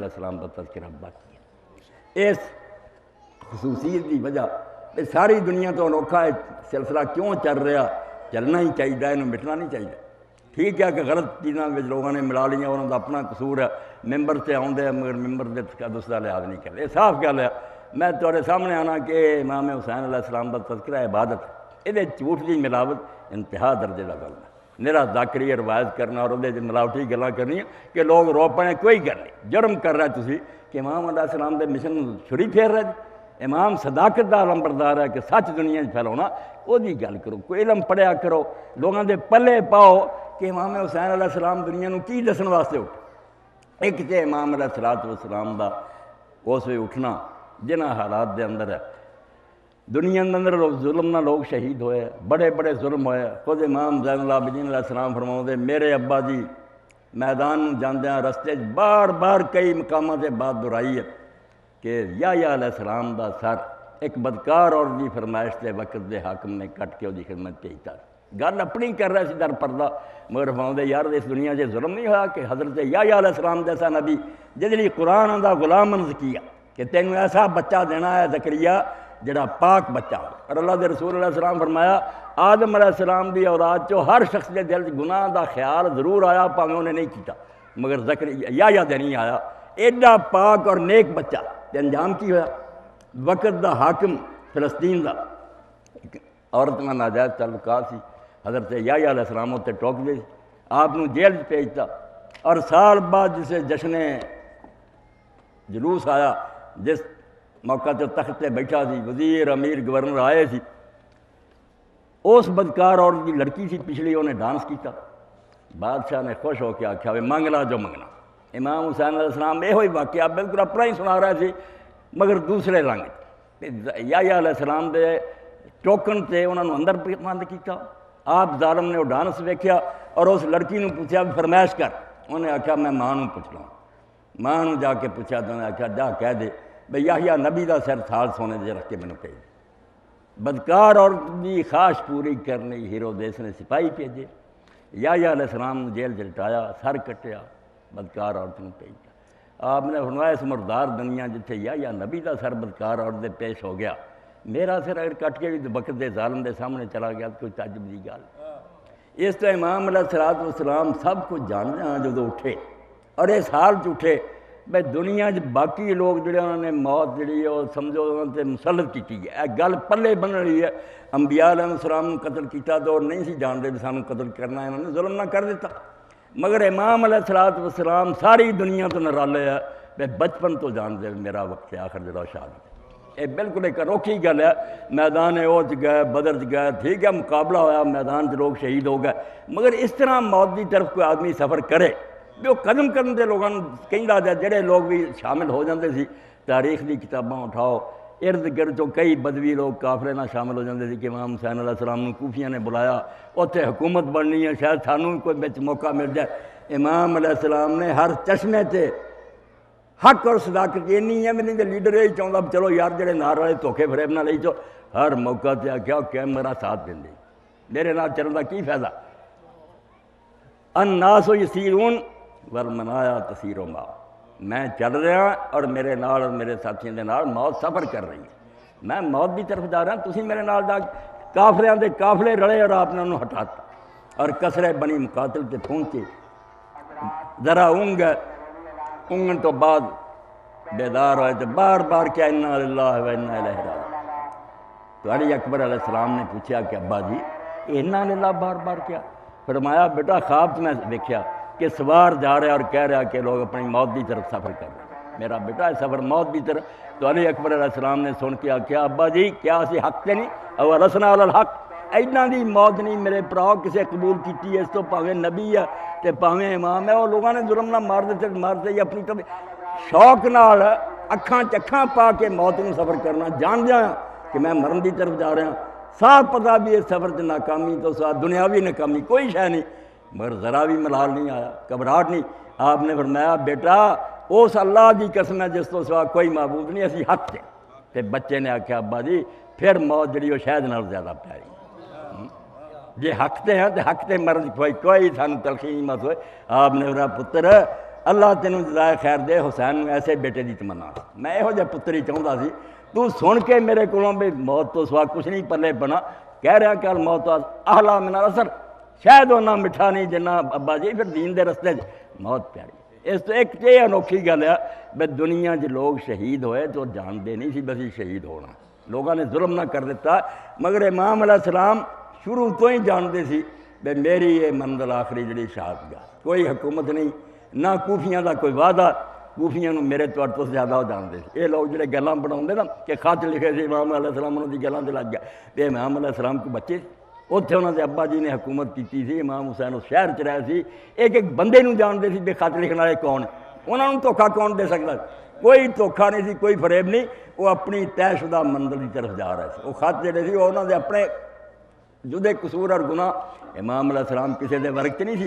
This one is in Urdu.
علیہ السلام کا تذکرہ باقی ہے۔ اس خصوصیت کی وجہ ساری دنیا تو انوکھا ہے سلسلہ کیوں چل رہا، چلنا ہی چاہیے، انہوں مٹنا نہیں چاہیے۔ ٹھیک ہے کہ غلط چیزاں لوگوں نے ملا لیاں، انہوں کا اپنا قصور ہے، ممبر سے آتے ہیں مگر ممبر سے تقدس کا لحاظ نہیں کرتے۔ یہ صاف گل ہے۔ میں تھوڑے سامنے آنا کہ امام حسین علیہ السلام کا تذکرہ عبادت، یہ جھوٹ کی ملاوٹ انتہا درجے کا گل ہے۔ میرا ذاکری روایت کرنا اور وہ ملاوٹی گلاں کرنی کہ لوگ رو پڑے، کوئی گل نہیں، جرم کر رہا ہے تسی کہ امام علیہ السلام کے مشن چھری پھیر رہے جی۔ امام صداقت کا علمبردار ہے کہ سچ دنیا پھیلاؤنا، وہ گل کرو، کوئی علم پڑھیا کرو، لوگوں کے پلے پاؤ کہ امام حسین علیہ السلام دنیا کو کی دسن واسطے اٹھ۔ ایک تے امام علیہ السلام کا اس وقت اٹھنا جنہ حالات دے اندر ہے، دنیا کے اندر ظلم نہ لوگ شہید ہوئے، بڑے بڑے ظلم ہوئے۔ خود امام زین العابدین علیہ السلام فرماؤں میرے ابا جی میدان جاندیاں رستے بار بار کئی مقامات سے بات دہرائی ہے کہ یحییٰ علیہ السلام دا سر ایک بدکار اور دی فرمائش دے وقت دے حاکم نے کٹ کے وہ خدمت بھیجتا۔ گل اپنی کر رہا سی در پردہ، مگر فرماؤں یار اس دنیا سے ظلم نہیں ہوا کہ حضرت یحییٰ علیہ السلام جیسا نبی جس لیے قرآن دا غلام منز کیا کہ تینوں ایسا بچہ دینا ہے زکریا جڑا پاک بچہ ہو۔ اور اللہ دے رسول علیہ السلام فرمایا آدم علیہ السلام دی اولاد چو ہر شخص کے دل گناہ دا خیال ضرور آیا، پاویں انہیں نہیں کیتا، مگر یحییٰ دے نہیں آیا۔ ایڈا پاک اور نیک بچہ تے انجام کی ہوا؟ وقت دا حاکم فلسطین دا عورت کا ناجائز تعلقات سی، حضرت یحییٰ علیہ السلام اتنے ٹوک دے، آپ نے جیل بھیجتا، اور سال بعد جسے جشن جلوس آیا، جس موقع تے تخت تے بیٹھا سی، وزیر امیر گورنر آئے سی، اس بدکار عورت کی لڑکی سی پچھلی، انہیں ڈانس کیتا۔ بادشاہ نے خوش ہو کے آکھیا منگ لا جو منگنا۔ امام حسین علیہ السلام یہ ہوئی واقعہ بالکل اپنا ہی سنا رہا سی، مگر دوسرے رنگ یحییٰ علیہ السلام دے ٹوکن تے انہوں نے اندر بند کیتا۔ آپ ظالم نے وہ ڈانس ویکھیا اور اس لڑکی نے پوچھا فرمائش کر، انہیں آکھیا میں ماں نوں پوچھ لوں۔ ماں نوں جا کے پوچھا تو انہیں آکھیا جا کہہ دے بھئی یحییٰ نبی دا سر تھال سونے دے رکھ کے میں نے کہی۔ بدکار اور دی خواہش پوری کرنے ہیرودیس نے سپاہی بھیجے، یحییٰ علیہ السلام نے جیل جلٹایا، سر کٹیا، بدکار عورت نے بھیجا۔ آپ نے فرمایا اس مردار دنیا جتھے یحییٰ نبی دا سر بدکار عورت دے پیش ہو گیا، میرا سر اگر کٹ کے بھی وقت دے ظالم دے سامنے چلا گیا تو کوئی تعجب دی گل۔ اس طرح امام علیہ السلام سب کچھ جانتے ہیں جدو اٹھے، اور اس حال چ اٹھے بھائی دنیا باقی لوگ جڑے انہوں نے موت جڑی ہے وہ سمجھو انہوں نے مسلط کی ہے، یہ گل پلے بن رہی ہے۔ انبیاء علیہ السلام نے قتل کیتا تو نہیں سی جانتے بھی سانوں قتل کرنا ہے، انہوں نے ظلم نہ کر دیتا، مگر امام علیہ السلام ساری دنیا تو نرالے ہے بھائی بچپن تو جانتے میرا وقت آخر جڑا شہادت۔ یہ بالکل ایک انوکھی گل ہے۔ میدان اوج گئے، بدر گئے، ٹھیک ہے مقابلہ ہویا، میدان سے لوگ شہید ہو گئے، مگر اس طرح موت کی طرف کوئی آدمی سفر کرے بھی وہ قدم قدم دے لوگوں کہندا جائے، جڑے لوگ بھی شامل ہو جاندے سی۔ تاریخ دی کتاباں اٹھاؤ، ارد گرد چوں کئی بدوی لوگ کافرے نہ شامل ہو جاندے سی کہ امام حسین علیہ السلام نے کوفیاں نے بلایا، اتنے حکومت بننی ہے، شاید سانوں بھی کوئی بچ موقع مل جائے۔ امام علیہ السلام نے ہر چشمے تے حق اور صداقت یہ نہیں ہے میں نہیں لیڈر یہی چاہتا چلو یار جڑے نار والے دھوکے فریب نہ لئی چو، ہر موقع تے آکھیا کہ میرا ساتھ دیں، میرے نال چلن دا کی فائدہ؟ الناس یسیرون والمنایا تسیر ما، میں چل رہا اور میرے نال اور میرے ساتھیوں دے نال موت سفر کر رہی ہے، میں موت دی طرف جا رہا، تسی میرے نال جا کافریاں دے قافلے رلے اور آپ نے انہوں ہٹاتا، اور کسرے بنی مقاتل تے پہنچے، ذرا اونگن تو بعد بیدار ہوئے تو بار بار کیا انا للہ و انا الیہ راجعون۔ تو علی اکبر علیہ السلام نے پوچھا کہ ابا جی انا للہ بار بار کیا؟ فرمایا بیٹا خواب میں دیکھا کہ سوار جا رہا اور کہہ رہا کہ لوگ اپنی موت کی طرف سفر کر رہے ہیں، میرا بیٹا سفر موت کی طرف۔ تو علی اکبر علیہ السلام نے سن کے کیا ابا جی کیا اسی حق تے نہیں اور رسنا علی الحق، ایڈاں دی موت نہیں میرے پراؤ کسے قبول کیتی ہے، اس تو پاویں نبی ہے تے پاویں امام ہے، وہ لوگوں نے ظلم نہ مار دے یا اپنی طرف شوق نال اکھاں چکھاں پا کے موت میں سفر کرنا، جان دیا کہ میں مرن دی طرف جا رہا ہوں، صاف پتہ بھی اس سفر سے ناکامی تو ساتھ دنیاوی ناکامی کوئی شے نہیں، مگر ذرا بھی ملال نہیں آیا، گھبراہٹ نہیں۔ آپ نے فرمایا بیٹا اس اللہ دی قسم ہے جس تو سوا کوئی معبود نہیں، اسی حق تے۔ تے بچے نے آکھیا ابا جی پھر موت جڑی وہ شاید نال زیادہ پیاری، جے حق تے ہیں تے حق تے مرن کوئی سانو تلخی مت ہوئے۔ آپ نے فرمایا پتر اللہ تینوں جزائے خیر دے، حسین نوں ایسے بیٹے دی تمنا، میں یہو جہا پتر ہی چاہتا سی۔ تو سن کے میرے کولوں بھی موت تو سوا کچھ نہیں پلے بنا، کہہ رہا کہ الموت احلی من العسل، شاید اتنا میٹھا نہیں جنہ ابا جی پھر دین دے رستے موت پیاری۔ اس تو ایک یہ انوکھی گل ہے بے دنیا لوگ شہید ہوئے تو جانتے نہیں سی بسی شہید ہونا، لوگوں نے ظلم نہ کر دیتا، مگر امام علیہ السلام شروع تو ہی جانتے سی بے میری یہ منزل آخری جڑی شہادت گاہ، کوئی حکومت نہیں، نہ کوفیاں دا کوئی وعدہ، کوفیاں نوں میرے تو زیادہ ہو جانتے تھے۔ یہ لوگ جڑے گلاں بناؤندے نا کہ خط لکھے سی امام علیہ السلام انہوں دی گلاں تے لگ گیا، تے امام علیہ السلام کو بچے اتنے انہوں نے ابا جی نے حکومت کی سی، امام حسین اس شہر چ رہے سی، ایک ایک بندے نوں جانتے سی بے خط لکھنے والے کون، انہوں نے دھوکھا کون دے سکتا، کوئی دھوکھا نہیں سی، کوئی فریب نہیں، وہ اپنی طے شدہ منزل کی طرف جا رہے تھے۔ وہ خط جڑے سی وہ انہوں نے اپنے جدے قصور اور گناہ، امام علیہ السلام کسی دے ورگ نہیں سی